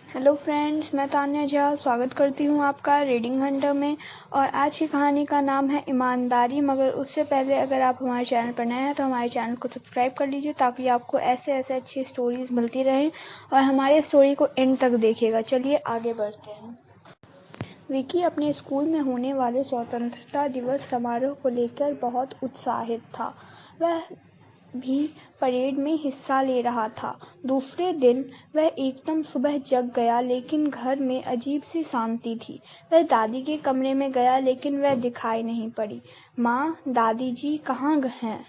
Hello friends, मैं तान्या झा स्वागत करती हूँ आपका रीडिंग हंटर में। और आज की कहानी का नाम है ईमानदारी। मगर उससे पहले अगर आप हमारे चैनल पर नए हैं तो हमारे चैनल को सब्सक्राइब कर लीजिए ताकि आपको ऐसे अच्छी स्टोरीज मिलती रहें और हमारे स्टोरी को एंड तक देखिएगा। चलिए आगे बढ़ते हैं। विकी अपने स्कूल में होने वाले स्वतंत्रता दिवस समारोह को लेकर बहुत उत्साहित था। वह भी परेड में हिस्सा ले रहा था। दूसरे दिन वह एकदम सुबह जग गया, लेकिन घर में अजीब सी शांति थी। वह दादी के कमरे में गया, लेकिन वह दिखाई नहीं पड़ी। माँ, दादी जी कहाँ हैं?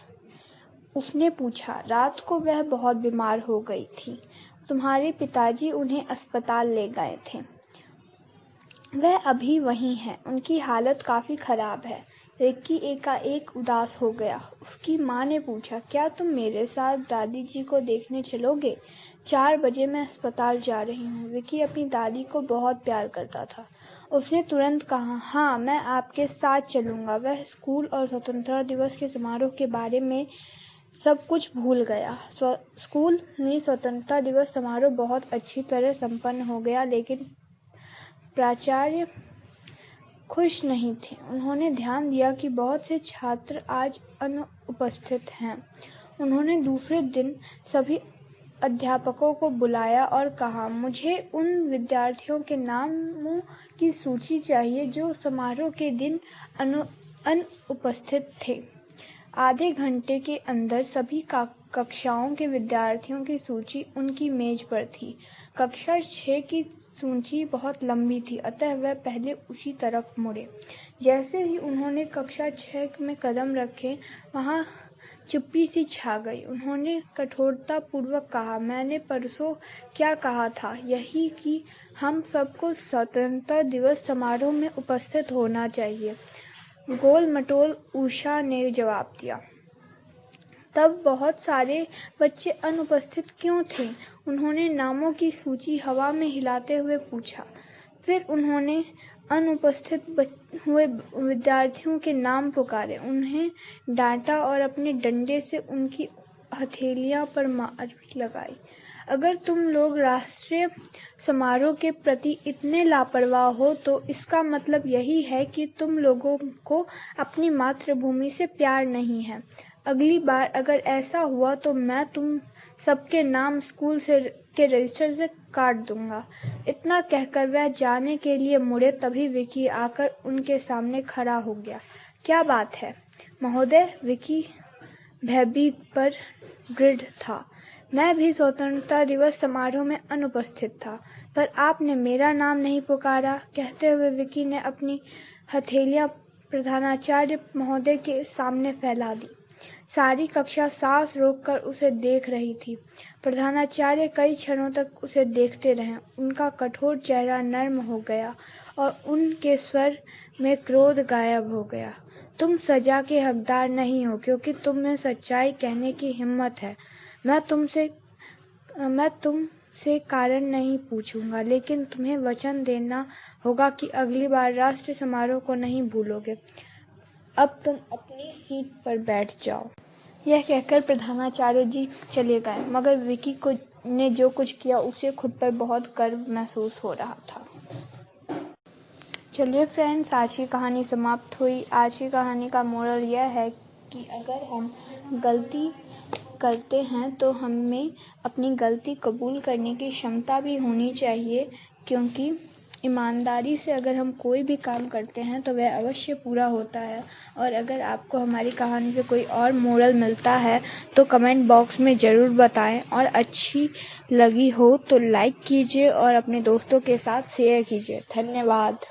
उसने पूछा। रात को वह बहुत बीमार हो गई थी। तुम्हारे पिताजी उन्हें अस्पताल ले गए थे। वह अभी वहीं है। उनकी हालत काफी खराब है। रिक्की एकाएक उदास हो गया। उसकी माँ ने पूछा, क्या तुम मेरे साथ दादी जी को देखने चलोगे? 4 बजे मैं अस्पताल जा रही हूँ। विकी अपनी दादी को बहुत प्यार करता था। उसने तुरंत कहा, हाँ, मैं आपके साथ चलूंगा। वह स्कूल और स्वतंत्रता दिवस के समारोह के बारे में सब कुछ भूल गया। स्कूल में स्वतंत्रता दिवस समारोह बहुत अच्छी तरह संपन्न हो गया, लेकिन प्राचार्य खुश नहीं थे। उन्होंने ध्यान दिया कि बहुत से छात्र आज अनुपस्थित हैं। उन्होंने दूसरे दिन सभी अध्यापकों को बुलाया और कहा, मुझे उन विद्यार्थियों के नामों की सूची चाहिए जो समारोह के दिन अनुपस्थित थे। आधे घंटे के अंदर सभी कक्षाओं के विद्यार्थियों की सूची उनकी मेज पर थी। कक्षा 6 की सूची बहुत लंबी थी, अतः वह पहले उसी तरफ मुड़े। जैसे ही उन्होंने कक्षा 6 में कदम रखे, वहां चुप्पी सी छा गई। उन्होंने कठोरतापूर्वक कहा, मैंने परसों क्या कहा था? यही कि हम सबको स्वतंत्रता दिवस समारोह में उपस्थित होना चाहिए। गोल-मटोल उषा ने जवाब दिया। तब बहुत सारे बच्चे अनुपस्थित क्यों थे? उन्होंने नामों की सूची हवा में हिलाते हुए पूछा। फिर उन्होंने अनुपस्थित हुए विद्यार्थियों के नाम पुकारे, उन्हें डांटा और अपने डंडे से उनकी हथेलियों पर मार लगाई। अगर तुम लोग राष्ट्रीय समारोह के प्रति इतने लापरवाह हो तो इसका मतलब यही है कि तुम लोगों को अपनी मातृभूमि से प्यार नहीं है। अगली बार अगर ऐसा हुआ तो मैं तुम सबके नाम स्कूल के रजिस्टर से काट दूंगा। इतना कहकर वह जाने के लिए मुड़े, तभी विकी आकर उनके सामने खड़ा हो गया। क्या बात है महोदय? विकी भयभीत पर दृढ़ था। मैं भी स्वतंत्रता दिवस समारोह में अनुपस्थित था, पर आपने मेरा नाम नहीं पुकारा। कहते हुए विकी ने अपनी हथेलियां प्रधानाचार्य महोदय के सामने फैला दी। सारी कक्षा सांस रोककर उसे देख रही थी। प्रधानाचार्य कई क्षणों तक उसे देखते रहे। उनका कठोर चेहरा नर्म हो गया और उनके स्वर में क्रोध गायब हो गया। तुम सजा के हकदार नहीं हो, क्योंकि तुम में सच्चाई कहने की हिम्मत है। मैं तुमसे कारण नहीं पूछूंगा, लेकिन तुम्हें वचन देना होगा कि अगली बार राष्ट्रीय समारोह को नहीं भूलोगे। अब तुम अपनी सीट पर बैठ जाओ। यह कहकर प्रधानाचार्य जी चले गए, मगर विकी ने जो कुछ किया उसे खुद पर बहुत गर्व महसूस हो रहा था। चलिए फ्रेंड्स, आज की कहानी समाप्त हुई। आज की कहानी का मोरल यह है कि अगर हम गलती करते हैं तो हमें अपनी गलती कबूल करने की क्षमता भी होनी चाहिए, क्योंकि ईमानदारी से अगर हम कोई भी काम करते हैं तो वह अवश्य पूरा होता है। और अगर आपको हमारी कहानी से कोई और मोरल मिलता है तो कमेंट बॉक्स में ज़रूर बताएं, और अच्छी लगी हो तो लाइक कीजिए और अपने दोस्तों के साथ शेयर कीजिए। धन्यवाद।